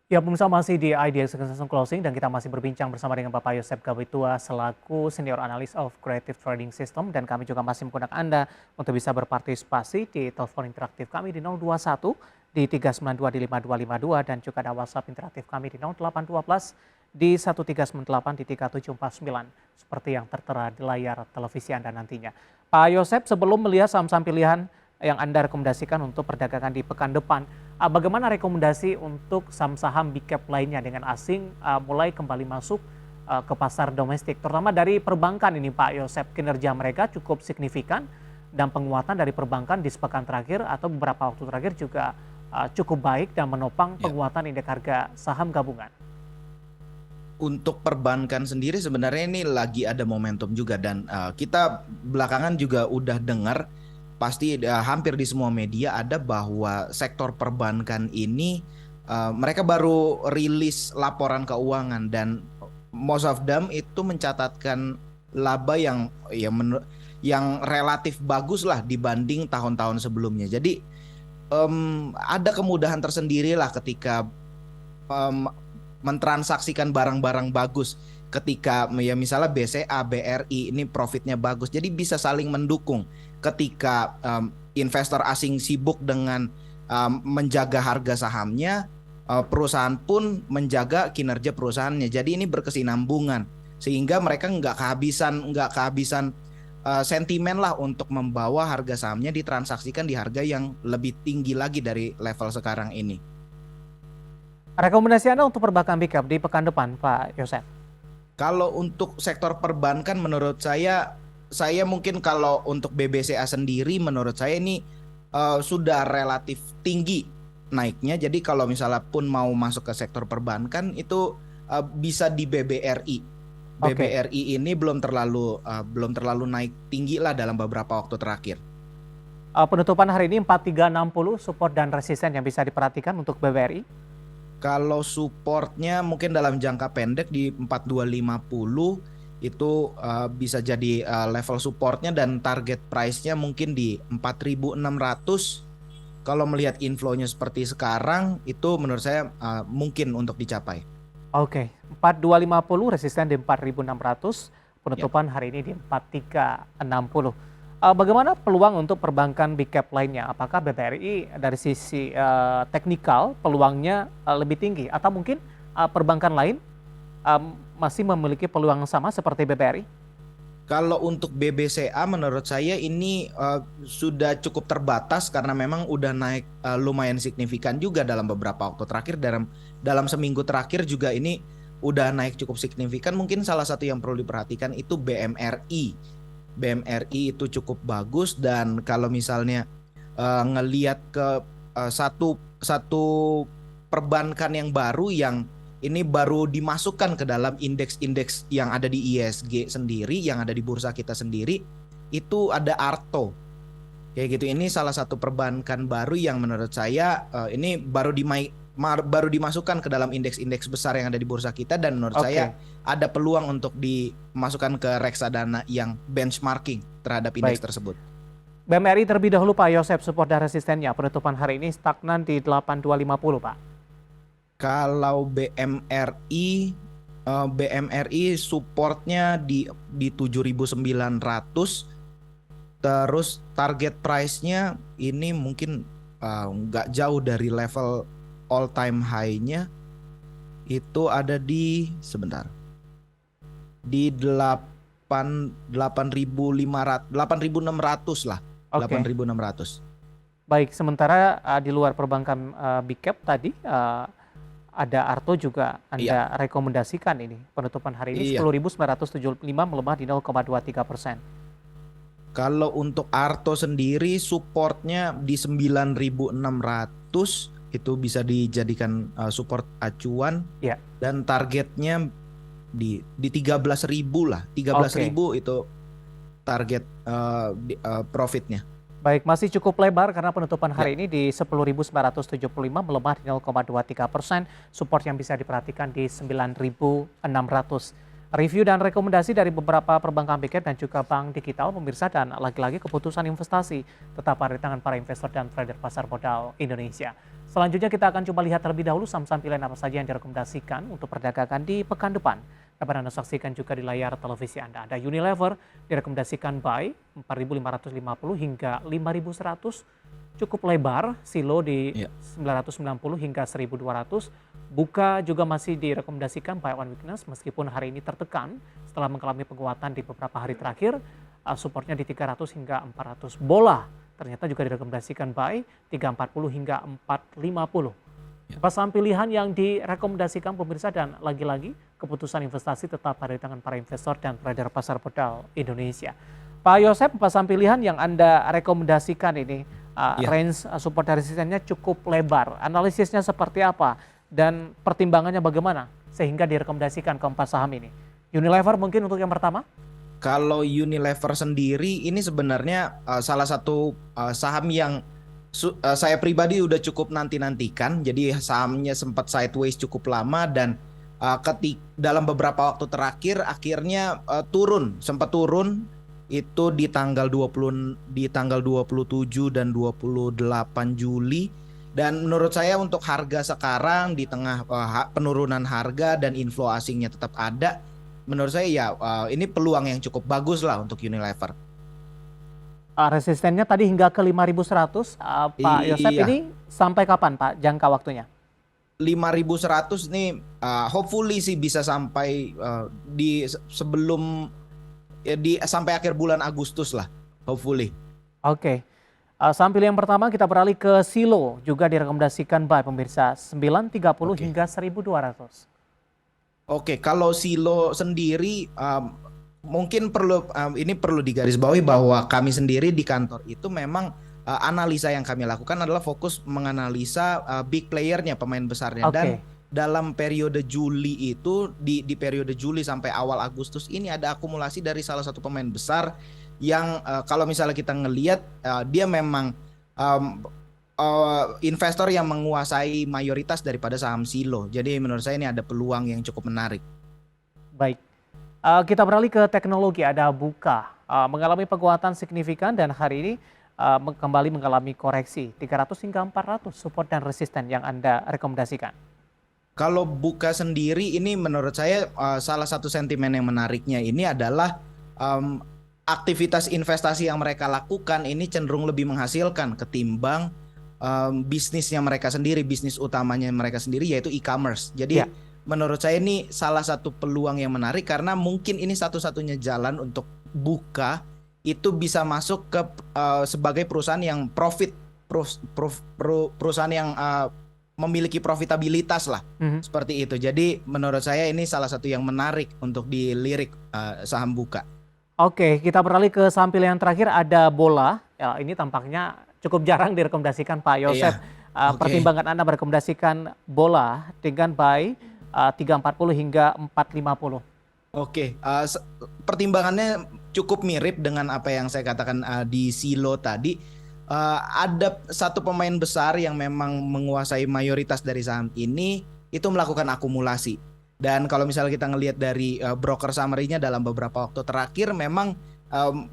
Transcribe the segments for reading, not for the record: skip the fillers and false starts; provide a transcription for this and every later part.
Ya, pemirsa masih di IDX Succession Closing dan kita masih berbincang bersama dengan Bapak Yosep Gawitua selaku Senior Analyst of Creative Trading System dan kami juga masih mengundang Anda untuk bisa berpartisipasi di telepon interaktif kami di 021 di 392 di 5252 dan juga ada WhatsApp interaktif kami di 0812 di 1398 di 3749 seperti yang tertera di layar televisi Anda nantinya. Pak Yosep, sebelum melihat saham-saham pilihan yang Anda rekomendasikan untuk perdagangan di pekan depan, bagaimana rekomendasi untuk saham-saham big cap lainnya dengan asing mulai kembali masuk ke pasar domestik, terutama dari perbankan ini Pak Yosep, kinerja mereka cukup signifikan dan penguatan dari perbankan di sepekan terakhir atau beberapa waktu terakhir juga cukup baik dan menopang Ya. penguatan indeks harga saham gabungan. Untuk perbankan sendiri sebenarnya ini lagi ada momentum juga dan kita belakangan juga udah dengar pasti hampir di semua media ada bahwa sektor perbankan ini mereka baru rilis laporan keuangan dan most of them itu mencatatkan laba yang relatif bagus lah dibanding tahun-tahun sebelumnya. Jadi ada kemudahan tersendiri lah ketika em, mentransaksikan barang-barang bagus ketika ya misalnya BCA, BRI ini profitnya bagus. Jadi bisa saling mendukung ketika investor asing sibuk dengan menjaga harga sahamnya, perusahaan pun menjaga kinerja perusahaannya. Jadi ini berkesinambungan sehingga mereka nggak kehabisan sentimen lah untuk membawa harga sahamnya ditransaksikan di harga yang lebih tinggi lagi dari level sekarang ini. Rekomendasi Anda untuk perbankan big cap di pekan depan Pak Yosep? Kalau untuk sektor perbankan menurut saya mungkin kalau untuk BBCA sendiri menurut saya ini sudah relatif tinggi naiknya. Jadi kalau misalnya pun mau masuk ke sektor perbankan itu bisa di BBRI. Oke. BBRI ini belum terlalu naik tinggi lah dalam beberapa waktu terakhir. Penutupan hari ini 4360 support dan resisten yang bisa diperhatikan untuk BBRI. Kalau supportnya mungkin dalam jangka pendek di 4250 itu bisa jadi level supportnya dan target price-nya mungkin di 4600. Kalau melihat inflow-nya seperti sekarang itu menurut saya mungkin untuk dicapai. Oke, 4250 resisten di 4600, Ya. penutupan hari ini di 4360. Bagaimana peluang untuk perbankan big cap lainnya? Apakah BBRI dari sisi teknikal peluangnya lebih tinggi atau mungkin perbankan lain masih memiliki peluang yang sama seperti BBRI? Kalau untuk BBCA menurut saya ini sudah cukup terbatas karena memang udah naik lumayan signifikan juga dalam beberapa waktu terakhir, dalam seminggu terakhir juga ini udah naik cukup signifikan. Mungkin salah satu yang perlu diperhatikan itu BMRI. BMRI itu cukup bagus dan kalau misalnya ngelihat ke satu satu perbankan yang baru yang ini baru dimasukkan ke dalam indeks-indeks yang ada di ISG sendiri, yang ada di bursa kita sendiri, itu ada Arto. Kayak gitu, ini salah satu perbankan baru yang menurut saya ini baru dimasukkan ke dalam indeks-indeks besar yang ada di bursa kita dan menurut Oke, saya ada peluang untuk dimasukkan ke reksadana yang benchmarking terhadap indeks baik. tersebut. BMRI terlebih dahulu Pak Yosef, support dan resistennya penutupan hari ini stagnan di 8250 Pak. Kalau BMRI supportnya di 7.900, terus target price-nya ini mungkin nggak jauh dari level all time high-nya, itu ada di sebentar di 8.500 8.600 lah, Oke, 8.600. baik. Sementara di luar perbankan big cap tadi ada Arto juga Iya, Anda rekomendasikan ini. Penutupan hari ini iya. 10.975 melemah di 0,23%. Kalau untuk Arto sendiri supportnya di 9.600 itu bisa dijadikan support acuan Ya, dan targetnya di 13.000 lah. tiga belas oke. ribu itu target profitnya. Baik, masih cukup lebar karena penutupan Ya. hari ini di 10.975 melemah di 0,23%. Support yang bisa diperhatikan di 9.600. Review dan rekomendasi dari beberapa perbankan big cap dan juga bank digital pemirsa, dan lagi-lagi keputusan investasi tetap ada di tangan para investor dan trader pasar modal Indonesia. Selanjutnya kita akan coba lihat terlebih dahulu saham-saham pilihan apa saja yang direkomendasikan untuk perdagangan di pekan depan. Dapat Anda saksikan juga di layar televisi Anda. Ada Unilever direkomendasikan buy 4.550 hingga 5.100, cukup lebar, Silo di 990 hingga 1.200. Buka juga masih direkomendasikan buy on weakness meskipun hari ini tertekan setelah mengalami penguatan di beberapa hari terakhir. Supportnya di 300 hingga 400. Bola ternyata juga direkomendasikan buy 340 hingga 450. Saham pilihan yang direkomendasikan pemirsa, dan lagi-lagi keputusan investasi tetap ada di tangan para investor dan trader pasar modal Indonesia. Pak Yosep, saham pilihan yang Anda rekomendasikan ini range support dan resistennya cukup lebar. Analisisnya seperti apa dan pertimbangannya bagaimana sehingga direkomendasikan keempat saham ini? Unilever mungkin untuk yang pertama? Kalau Unilever sendiri ini sebenarnya salah satu saham yang saya pribadi udah cukup nanti-nantikan. Jadi sahamnya sempat sideways cukup lama dan dalam beberapa waktu terakhir akhirnya sempat turun itu di tanggal 27 dan 28 Juli. Dan menurut saya untuk harga sekarang di tengah penurunan harga dan inflow asingnya tetap ada, menurut saya ini peluang yang cukup bagus lah untuk Unilever. Resistennya tadi hingga ke 5.100, Pak Yosep, ini sampai kapan Pak jangka waktunya? 5.100 nih hopefully sih bisa sampai sampai akhir bulan Agustus lah, hopefully. Oke. Saham pilihan pertama kita beralih ke Silo, juga direkomendasikan buy pemirsa 930 hingga 1.200. Oke, kalau Silo sendiri mungkin perlu digarisbawahi bahwa kami sendiri di kantor itu memang analisa yang kami lakukan adalah fokus menganalisa big playernya, pemain besarnya. Dan dalam periode Juli itu di periode Juli sampai awal Agustus ini ada akumulasi dari salah satu pemain besar yang kalau misalnya kita ngelihat dia memang investor yang menguasai mayoritas daripada saham Silo. Jadi menurut saya ini ada peluang yang cukup menarik. Baik. Kita beralih ke teknologi. Ada Buka mengalami penguatan signifikan dan hari ini kembali mengalami koreksi 300 hingga 400 support dan resisten yang Anda rekomendasikan. Kalau Buka sendiri ini menurut saya salah satu sentimen yang menariknya ini adalah aktivitas investasi yang mereka lakukan ini cenderung lebih menghasilkan ketimbang bisnisnya mereka sendiri, bisnis utamanya mereka sendiri yaitu e-commerce. Jadi menurut saya ini salah satu peluang yang menarik karena mungkin ini satu-satunya jalan untuk Buka itu bisa masuk ke sebagai perusahaan yang perusahaan yang memiliki profitabilitas lah, seperti itu. Jadi menurut saya ini salah satu yang menarik untuk dilirik saham Buka. Oke, kita beralih ke saham pilihan terakhir, ada Bola. Ya, ini tampaknya cukup jarang direkomendasikan Pak Yosep. Pertimbangan Anda merekomendasikan Bola dengan buy 340 hingga 450. Pertimbangannya cukup mirip dengan apa yang saya katakan di Silo tadi. Ada satu pemain besar yang memang menguasai mayoritas dari saham ini itu melakukan akumulasi. Dan kalau misalnya kita ngelihat dari broker summary-nya dalam beberapa waktu terakhir, memang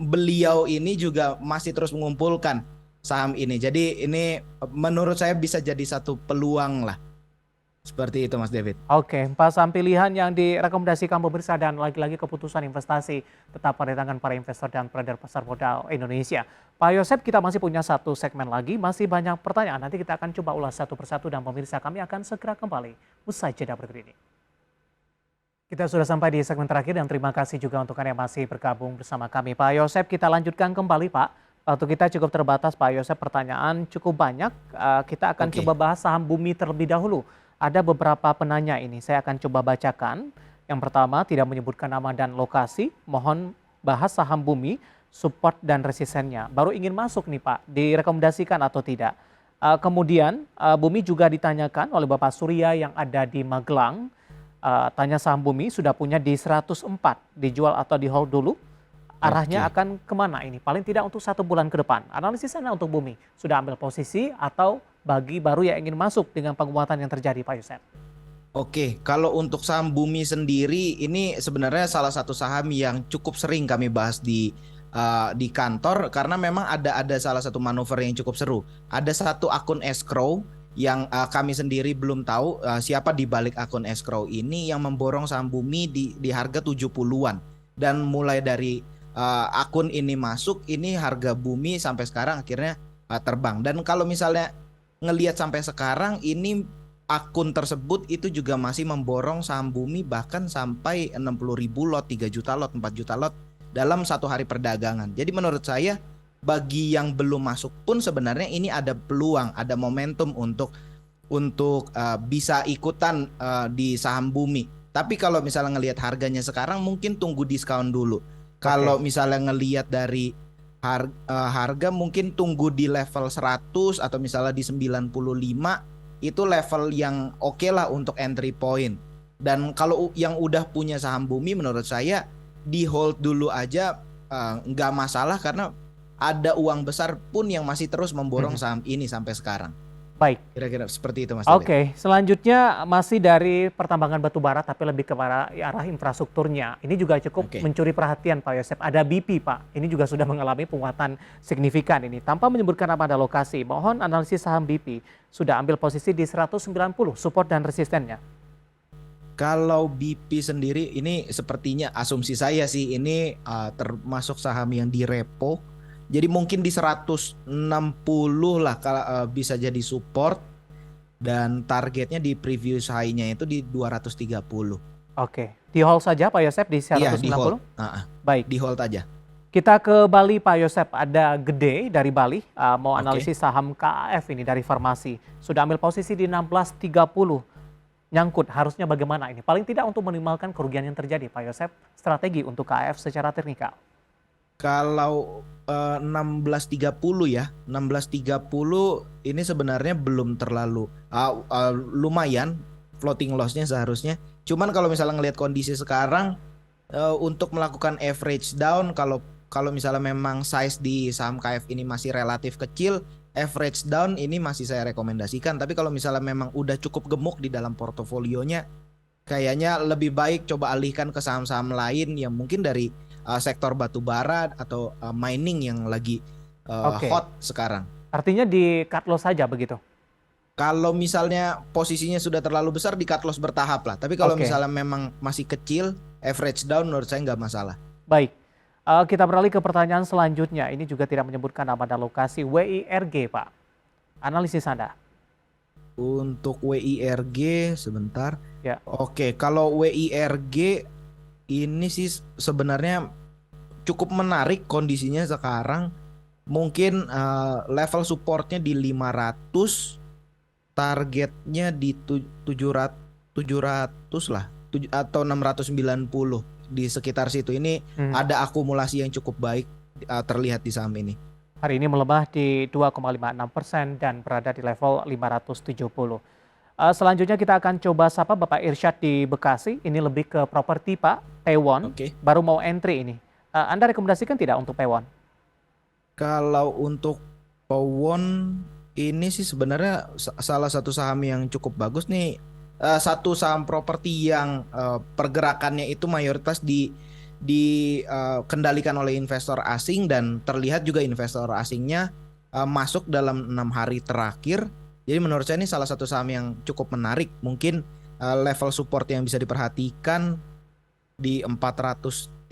beliau ini juga masih terus mengumpulkan saham ini. Jadi ini menurut saya bisa jadi satu peluang lah. Seperti itu Mas David. Oke, saham pilihan yang direkomendasikan pemirsa, dan lagi-lagi keputusan investasi tetap pada tangan para investor dan trader pasar modal Indonesia. Pak Yosep, kita masih punya satu segmen lagi, masih banyak pertanyaan. Nanti kita akan coba ulas satu persatu dan pemirsa kami akan segera kembali usai jeda berikut ini. Kita sudah sampai di segmen terakhir dan terima kasih juga untuk Anda yang masih bergabung bersama kami. Pak Yosep, kita lanjutkan kembali Pak. Waktu kita cukup terbatas Pak Yosep, pertanyaan cukup banyak. Kita akan coba bahas saham Bumi terlebih dahulu. Ada beberapa penanya ini, saya akan coba bacakan. Yang pertama, tidak menyebutkan nama dan lokasi. Mohon bahas saham Bumi, support dan resistennya. Baru ingin masuk nih Pak, direkomendasikan atau tidak. Kemudian Bumi juga ditanyakan oleh Bapak Surya yang ada di Magelang. Tanya saham Bumi sudah punya di 104, dijual atau di hold dulu? Arahnya akan kemana ini? Paling tidak untuk 1 bulan ke depan. Analisis Anda untuk Bumi, sudah ambil posisi atau bagi baru yang ingin masuk dengan penguatan yang terjadi Pak Yosep? Oke, kalau untuk saham Bumi sendiri ini sebenarnya salah satu saham yang cukup sering kami bahas di kantor karena memang ada salah satu manuver yang cukup seru. Ada satu akun escrow yang kami sendiri belum tahu siapa di balik akun escrow ini yang memborong saham Bumi di harga 70-an. Dan mulai dari akun ini masuk, ini harga Bumi sampai sekarang akhirnya terbang. Dan kalau misalnya ngelihat sampai sekarang ini akun tersebut itu juga masih memborong saham Bumi bahkan sampai 60.000 lot, 3 juta lot, 4 juta lot dalam satu hari perdagangan. Jadi menurut saya bagi yang belum masuk pun sebenarnya ini ada peluang, ada momentum untuk bisa ikutan di saham Bumi. Tapi kalau misalnya ngelihat harganya sekarang mungkin tunggu diskon dulu. Kalau misalnya ngelihat dari harga mungkin tunggu di level 100 atau misalnya di 95 itu level yang oke lah untuk entry point. Dan kalau yang udah punya saham Bumi menurut saya di hold dulu aja nggak masalah karena ada uang besar pun yang masih terus memborong saham ini sampai sekarang. Baik. Kira-kira seperti itu Mas David. Oke, selanjutnya masih dari pertambangan batu bara tapi lebih ke arah infrastrukturnya. Ini juga cukup mencuri perhatian Pak Yosep. Ada BP Pak, ini juga sudah mengalami penguatan signifikan ini. Tanpa menyebutkan nama ada lokasi, mohon analisis saham BP sudah ambil posisi di 190 support dan resistennya. Kalau BP sendiri ini sepertinya asumsi saya sih ini termasuk saham yang di repo. Jadi mungkin di 160 lah kalau bisa jadi support dan targetnya di previous high-nya itu di 230. Oke, di hold saja Pak Yosep di 190? Iya, di hold. Baik. Di hold aja. Kita ke Bali Pak Yosep, ada Gede dari Bali mau analisis saham KAF ini dari farmasi. Sudah ambil posisi di 16.30. Nyangkut, harusnya bagaimana ini? Paling tidak untuk minimalkan kerugian yang terjadi Pak Yosep, strategi untuk KAF secara teknikal. Kalau 16.30 ya, 16.30 ini sebenarnya belum terlalu lumayan floating loss-nya seharusnya. Cuman kalau misalnya ngelihat kondisi sekarang untuk melakukan average down, kalau misalnya memang size di saham KF ini masih relatif kecil, average down ini masih saya rekomendasikan. Tapi kalau misalnya memang udah cukup gemuk di dalam portofolionya, kayaknya lebih baik coba alihkan ke saham-saham lain yang mungkin dari sektor batu bara atau mining yang lagi hot sekarang. Artinya di cut loss saja begitu? Kalau misalnya posisinya sudah terlalu besar di cut loss bertahap lah. Tapi kalau misalnya memang masih kecil, average down menurut saya nggak masalah. Baik, kita beralih ke pertanyaan selanjutnya. Ini juga tidak menyebutkan nama dan lokasi. WIRG Pak, analisis Anda. Untuk WIRG sebentar. Ya. Oke, kalau WIRG ini sih sebenarnya cukup menarik kondisinya sekarang. Mungkin level supportnya di 500, targetnya di 700 lah, atau 690 di sekitar situ. Ini ada akumulasi yang cukup baik terlihat di saham ini. Hari ini melemah di 2,56% dan berada di level 570. Selanjutnya kita akan coba sapa Bapak Irsyad di Bekasi. Ini lebih ke properti Pak, Pewon. Baru mau entry ini. Anda rekomendasikan tidak untuk Pewon? Kalau untuk Pewon ini sih sebenarnya salah satu saham yang cukup bagus nih. Satu saham properti yang pergerakannya itu mayoritas dikendalikan oleh investor asing dan terlihat juga investor asingnya masuk dalam 6 hari terakhir. Jadi menurut saya ini salah satu saham yang cukup menarik. Mungkin level support yang bisa diperhatikan di 439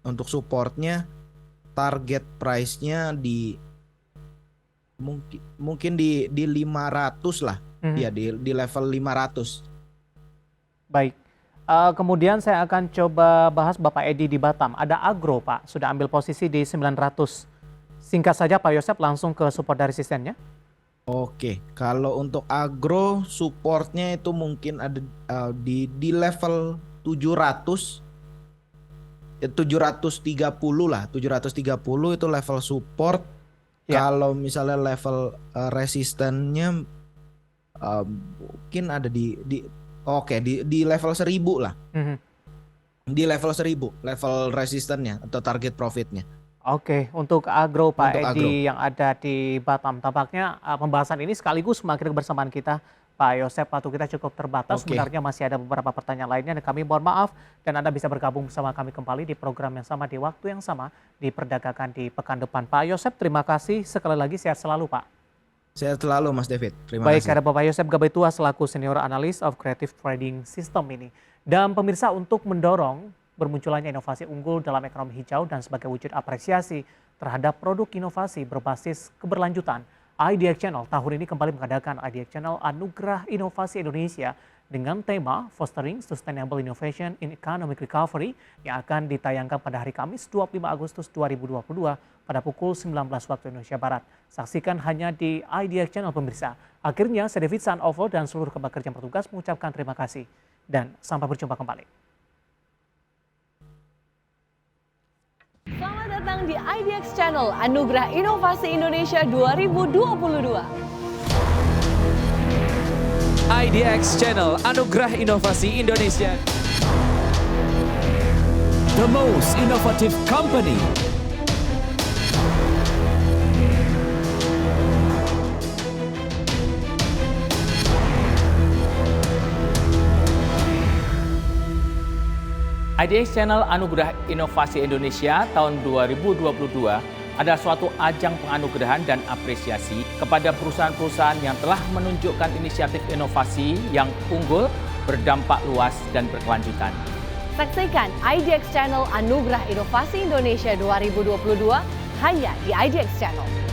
untuk supportnya. Target price-nya di mungkin di 500 lah. Ya di level 500. Baik. Kemudian saya akan coba bahas Bapak Edi di Batam. Ada Agro Pak, sudah ambil posisi di 900. Singkat saja Pak Yosep, langsung ke support dan resistennya. Oke, kalau untuk Agro supportnya itu mungkin ada di level 730 lah, 730 itu level support. Kalau misalnya level resistennya mungkin ada di level 1000 lah. Di level 1000 level resistennya atau target profitnya. Oke, untuk Agro Pak Edi yang ada di Batam, tampaknya pembahasan ini sekaligus mengakhiri kebersamaan kita Pak Yosep, waktu kita cukup terbatas. Oke. Sebenarnya masih ada beberapa pertanyaan lainnya dan kami mohon maaf. Dan Anda bisa bergabung bersama kami kembali di program yang sama di waktu yang sama di Perdagangan di pekan depan. Pak Yosep, terima kasih sekali lagi, sehat selalu Pak. Sehat selalu Mas David. Terima Baik, kasih. ada Bapak Yosep Gabetua selaku Senior Analyst of Creative Trading System ini. Dan pemirsa, untuk mendorong bermunculannya inovasi unggul dalam ekonomi hijau dan sebagai wujud apresiasi terhadap produk inovasi berbasis keberlanjutan, IDX Channel tahun ini kembali mengadakan IDX Channel Anugerah Inovasi Indonesia dengan tema Fostering Sustainable Innovation in Economic Recovery yang akan ditayangkan pada hari Kamis 25 Agustus 2022 pada pukul 19 waktu Indonesia Barat. Saksikan hanya di IDX Channel pemirsa. Akhirnya, saya David Sanovo dan seluruh kebak kerja petugas mengucapkan terima kasih dan sampai berjumpa kembali. Selamat datang di IDX Channel Anugerah Inovasi Indonesia 2022. IDX Channel Anugerah Inovasi Indonesia. The most innovative company. IDX Channel Anugerah Inovasi Indonesia tahun 2022 adalah suatu ajang penganugerahan dan apresiasi kepada perusahaan-perusahaan yang telah menunjukkan inisiatif inovasi yang unggul, berdampak luas, dan berkelanjutan. Saksikan IDX Channel Anugerah Inovasi Indonesia 2022 hanya di IDX Channel.